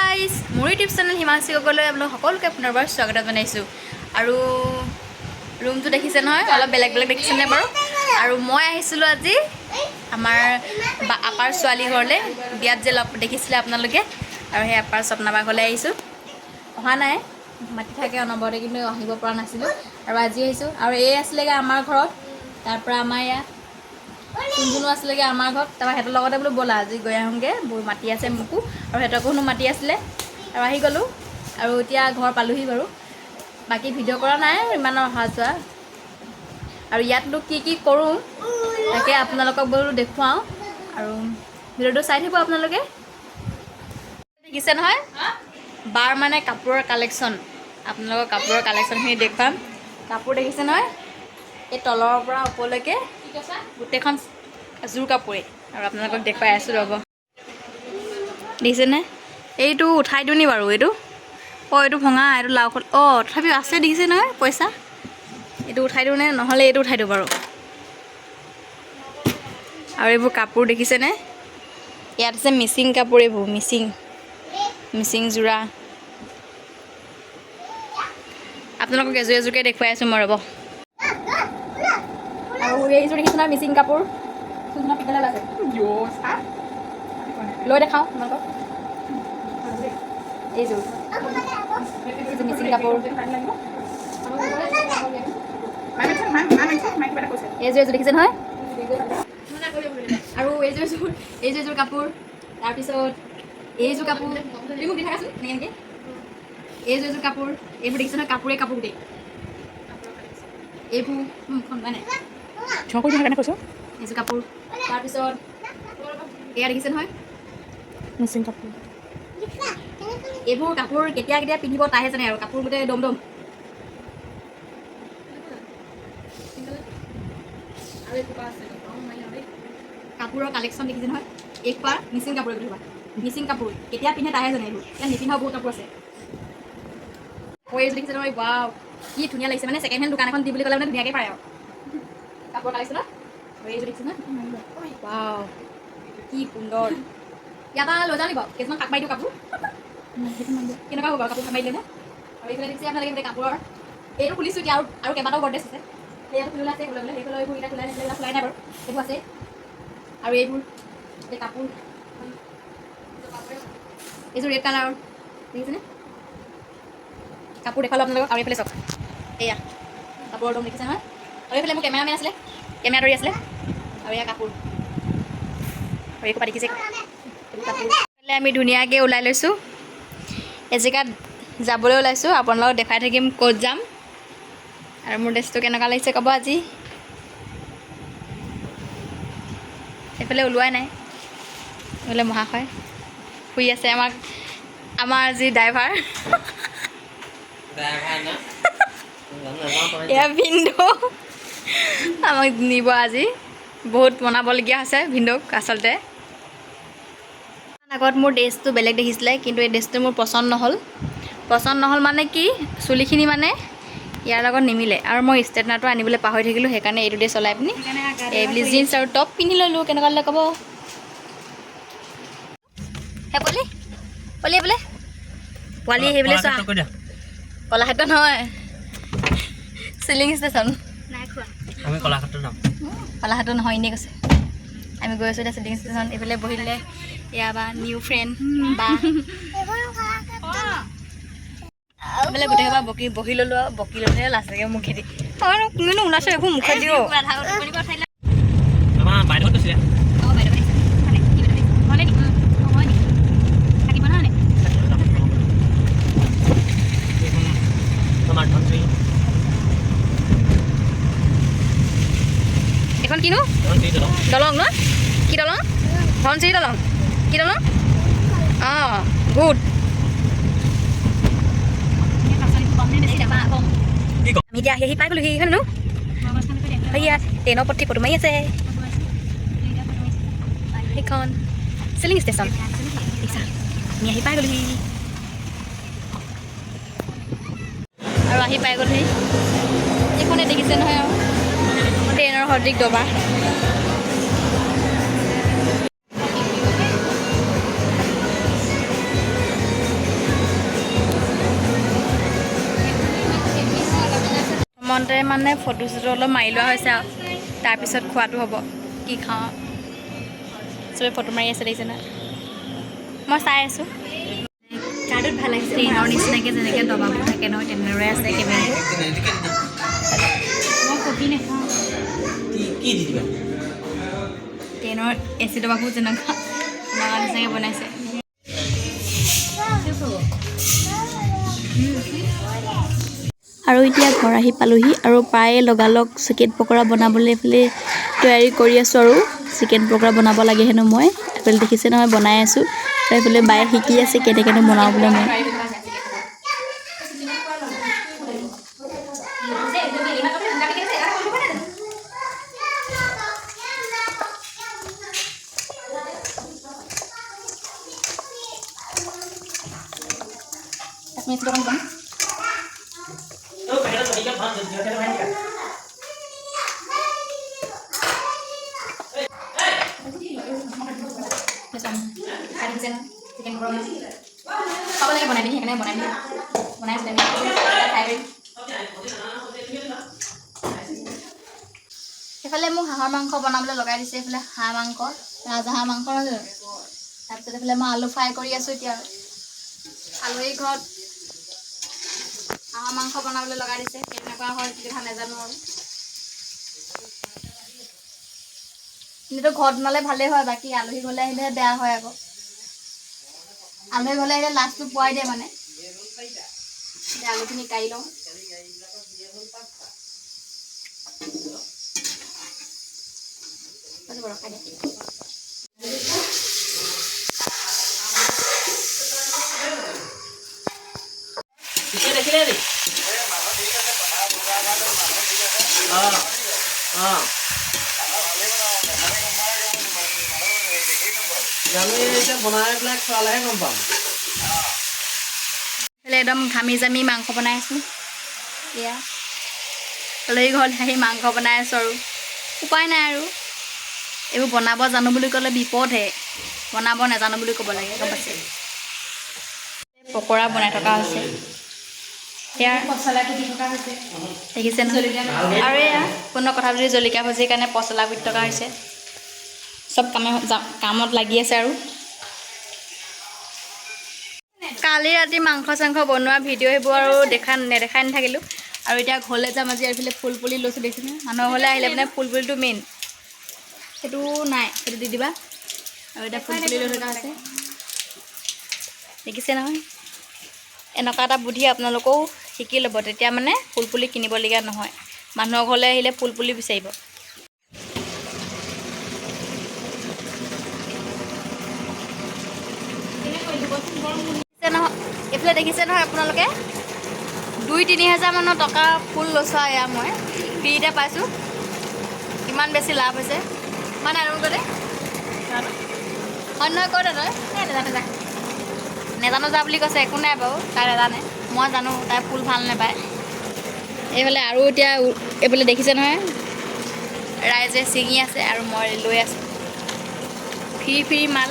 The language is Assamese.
গাইজ মোৰ ইউটিউব চেনেল হিমাংশী গগৈলৈ আপোনালোক সকলোকে পুনৰবাৰ স্বাগত জনাইছোঁ। আৰু ৰুমটো দেখিছে নহয়, অলপ বেলেগ বেলেগ দেখিছেনে বাৰু। আৰু মই আহিছিলোঁ আজি আমাৰ আপাৰ ছোৱালী ঘৰলৈ, বিয়াত যে লগ দেখিছিলে আপোনালোকে। আৰু সেই আপাৰ স্বপ্নাবাৰ ঘৰলৈ আহিছোঁ। অহা নাই, মাতি থাকে অনবৰতে, কিন্তু আহিব পৰা নাছিলোঁ। আৰু আজি আহিছোঁ। আৰু এই আছিলেগৈ আমাৰ ঘৰত, তাৰপৰা আমাৰ ইয়াত কোনজনো আছিলেগৈ আমাৰ ঘৰত। তাৰপৰা সিহঁতৰ লগতে বোলো ব'লা আজি গৈ আহোঁগৈ, বৌ মাতি আছে মোকো আৰু সিহঁতকো মাতি আছিলে। আৰু আহি গ'লোঁ আৰু এতিয়া ঘৰ পালোহি বাৰু। বাকী ভিডিঅ' কৰা নাই ইমান অহা যোৱা। আৰু ইয়াতনো কি কি কৰোঁ তাকে আপোনালোকক বোলো দেখুৱাওঁ। আৰু ভিডিঅ'টো চাই থাকিব আপোনালোকে। দেখিছে নহয়, বাৰ মানে কাপোৰৰ কালেকশ্যন, আপোনালোকৰ কাপোৰৰ কালেকশ্যনখিনি দেখুৱাম। কাপোৰ দেখিছে নহয়, এই তলৰ পৰা ওপৰলৈকে গোটেইখন জোৰ কাপোৰে। আৰু আপোনালোকক দেখুৱাই আছোঁ ৰ'ব, দেখিছেনে? এইটো উঠাই দিওঁ নি বাৰু? এইটো এইটো ভঙা, এইটো লাও তথাপিও আছে, দেখিছে নহয় পইচা। এইটো উঠাই দিওঁ নে নহ'লে এইটো উঠাই দিওঁ বাৰু। আৰু এইবোৰ কাপোৰ দেখিছেনে? ইয়াত আছে মিচিং কাপোৰ, এইবোৰ মিচিং যোৰা। আপোনালোকক এযোৰ এযোৰকৈ দেখুৱাই আছোঁ মই ৰ'ব। আৰু এইযোৰ দেখিছে নহয়, মিচিং কাপোৰ। লৈ দেখাওঁ আপোনালোকক এইযোৰ মিচিং কাপোৰ। এইযোৰ দেখিছে নহয়। আৰু এইযোৰ কাপোৰ। তাৰপিছত এইযোৰ কাপোৰ, তুমি মোক দি থাকাচোন এনেকৈ। এইযোৰ কাপোৰ, এইবোৰ দেখিছে নহয়, কাপোৰ গোটেই এইবোৰ মানে কাৰণে কৈছোঁ। এইযোৰ কাপোৰ। তাৰপিছত এয়া দেখিছে নহয়, মিচিং কাপোৰ। এইবোৰ কাপোৰ কেতিয়া কেতিয়া পিন্ধিব তাইহে জানে। আৰু কাপোৰ গোটেই দম দম। কাপোৰৰ কালেকশ্যন দেখিছে নহয়, এইখোপা মিচিং কাপোৰ। মিচিং কাপোৰ কেতিয়া পিন্ধে তাইহে জানে। এইবোৰ ইয়াত নিপিন্ধাও বহুত কাপোৰ আছে। এইযোৰ দেখিছে নহয়, ৱাও কি ধুনীয়া লাগিছে। মানে ছেকেণ্ড হেণ্ড দোকান এখন দি বুলি ক'লে মানে ধুনীয়াকৈ পাৰে আৰু কাপোৰ কালেকশ্যনত। এইযোৰ দেখিছে নহয়, ৱাও কি সুন্দৰ। ইয়াৰ পৰা লৈ যাওঁ নি বাৰু? কিছুমান থাক মাৰি দিওঁ কাপোৰ। কেনেকুৱা হ'ব বাৰু কাপোৰ থাক মাৰি দিলে? আৰু এইফালে দেখিছে আপোনালোকে গোটেই কাপোৰৰ। এইটো খুলিছোঁ এতিয়া, আৰু কেইবাটাও গডৰেজ আছে। সেইয়াটো খুলিলে আছে, সেইফালে এইবোৰ এতিয়া খোলাই নাই বাৰু, এইবোৰ আছে। আৰু এইবোৰ এই কাপোৰ, এইযোৰ ৰেড কালাৰৰ দেখিছেনে? কাপোৰ দেখালোঁ আপোনালোকক। আৰু এইফালে চাওক, এয়া কাপোৰৰ দম দেখিছে নহয়। আৰু এইফালে মোৰ কেমেৰামেন আছিলে, কেমেৰা ধৰি আছিলে। আৰু এয়া কাপোৰ, আৰু এইসোপা দেখিছে কাপোৰ। আমি ধুনীয়াকৈ ওলাই লৈছোঁ, এজেগাত যাবলৈ ওলাইছোঁ। আপোনালোকক দেখাই থাকিম ক'ত যাম। আৰু মোৰ ড্ৰেছটো কেনেকুৱা লাগিছে ক'ব আজি। এইফালে ওলোৱাই নাই, এইফালে মহাশয় শুই আছে। আমাৰ যি ড্ৰাইভাৰ এয়া ভিনদেউ আমাক নিব আজি। বহুত মনাবলগীয়া হৈছে ভিনদেউক আচলতে। আগত মোৰ ড্ৰেছটো বেলেগ দেখিছিলে, কিন্তু এই ড্ৰেছটো মোৰ পচন্দ নহ'ল মানে কি, চুলিখিনি মানে ইয়াৰ লগত নিমিলে। আৰু মই ষ্ট্ৰেটনাৰটো আনিবলৈ পাহৰি থাকিলোঁ, সেইকাৰণে এইটো ড্ৰেছ চলাই পিনি এইবুলি জিন্স আৰু টপ পিন্ধি ল'লোঁ। কেনেকুৱা লাগিলে ক'ব। হে পোৱালি সেইবুলি চোৱা, কলাক্ষেত্ৰ নহয়, চিলিং ষ্টেচন। কলাক্ষেত্ৰ নহয়, এনেই কৈছে। আমি গৈ আছোঁ এতিয়া চিলিং ষ্টেচন। এইফালে বহিলে এয়া বা নিউ ফ্ৰেণ্ড বা এইফালে গোটেই সোপা বহি ল'লোঁ। আৰু বকি ল'লে লাষ্টকৈ মোক খেদি কোনেনো ওলাইছে এইবোৰ মুখত দিওঁ। এখন কিনো দলং ন? কি দলং? ধনচিৰি দলং। কি দলং? অঁ গুড। আমি এতিয়া আহি পাই গ'লোঁ সেইখন নো। সেয়া ট্ৰেইনৰ পথি ফটো মাৰি আছে সেইখন চিলিং ষ্টেচন। আমি আহি পাই গ'লোহি। আৰু আহি পাই গ'লোহি এইখনে দেখিছে নহয়, আৰু ট্ৰেইনৰ সদৃশ ডবা। টাইমতে মানে ফটো চটো অলপ মাৰি লোৱা হৈছে আৰু তাৰপিছত খোৱাটো হ'ব কি খাওঁ চবে ফটো মাৰি আছে দেখিছে না মই চাই আছোঁ কাৰ্ডত ভাল লাগিছে ট্ৰেইনৰ নিচিনাকৈ যেনেকৈ দবাবোৰ থাকে নহয় তেনেদৰে আছে কেমেৰাটো মই কফি নাখাওঁ কি দি দিবা ট্ৰেইনৰ এচি দবাবোৰ যেনেকুৱা নিচিনাকৈ বনাইছে আৰু এতিয়া ঘৰ আহি পালোহি আৰু প্ৰায়ে লগালগ চিকেন পকৰা বনাবলৈ এইফালে তৈয়াৰী কৰি আছোঁ আৰু চিকেন পকৰা বনাব লাগে হেনো মই এইফালে দেখিছে নহয় বনাই আছোঁ আৰু এইফালে বায়ে শিকি আছে কেনেকৈনো বনাবলৈ মই খাব লাগে বনাই পিনি সেইকাৰণে বনাই এইফালে মোক হাঁহৰ মাংস বনাবলৈ লগাই দিছে এইফালে হাঁহ মাংস ৰাজহাঁহ মাংস নহয় জানো তাৰপিছত এইফালে মই আলু ফ্ৰাই কৰি আছোঁ এতিয়া আলহী ঘৰত হাঁহৰ মাংস বনাবলৈ লগাই দিছে কেনেকুৱা হয় কি কথা নাজানো আৰু কিন্তু ঘৰত বনালে ভালেই হয় বাকী আলহী ঘৰলৈ আহিলেহে বেয়া হয় আকৌ আলহী ঘৰলৈ আহিলে লাষ্টটো পোৱাই দিয়ে মানে এতিয়া আলুখিনি কাঢ়ি লওঁ দেখিলে নি জানো এতিয়া বনাই পেলাই খোৱালেহে গম পাম একদম ঘামি জামি মাংস বনাই আছোঁ এয়া আলহী ঘৰলৈ আহি মাংস বনাই আছোঁ আৰু উপায় নাই আৰু এইবোৰ বনাব জানো বুলি ক'লে বিপদহে বনাব নাজানো বুলি ক'ব লাগে গম পাইছে পকৰা বনাই থকা হৈছে ইয়াৰ পচলা কুটি থকা হৈছে দেখিছে নহয় আৰু এয়া কোনো কথা যদি জলকীয়া ভাজিৰ কাৰণে পচলা কুটি থকা হৈছে চব কামত লাগি আছে আৰু কালি ৰাতি মাংস চাংস বনোৱা ভিডিঅ' সেইবোৰ আৰু নেদেখাই নাথাকিলোঁ আৰু এতিয়া ঘৰলৈ যাম আজি এইফালে ফুল পুলি লৈছোঁ দেখিছেনে মানুহৰ ঘৰলৈ আহিলে মানে ফুল পুলিটো মেইন সেইটো নাই সেইটো দি দিবা আৰু এতিয়া ফুল পুলি লৈ থকা আছে দেখিছে নহয় এনেকুৱা এটা বুদ্ধি আপোনালোকেও শিকি ল'ব তেতিয়া মানে ফুল পুলি কিনিবলগীয়া নহয় মানুহৰ ঘৰলৈ আহিলে ফুল পুলি বিচাৰিব নহয় এইফালে দেখিছে নহয় আপোনালোকে 2-3 হাজাৰ মানৰ টকা ফুল লৈছোঁ এয়া মই ফ্ৰীতে পাইছোঁ কিমান বেছি লাভ হৈছে মানে আৰু গ'লে অন্য ক'ত তই নেজানো যা বুলি কৈছে একো নাই বাৰু তাই নাজানে মই জানো তাই ফুল ভাল নাপায় এইফালে আৰু এতিয়া এইফালে দেখিছে নহয় ৰাইজে ছিঙি আছে আৰু মই লৈ আছোঁ ফ্ৰী মাল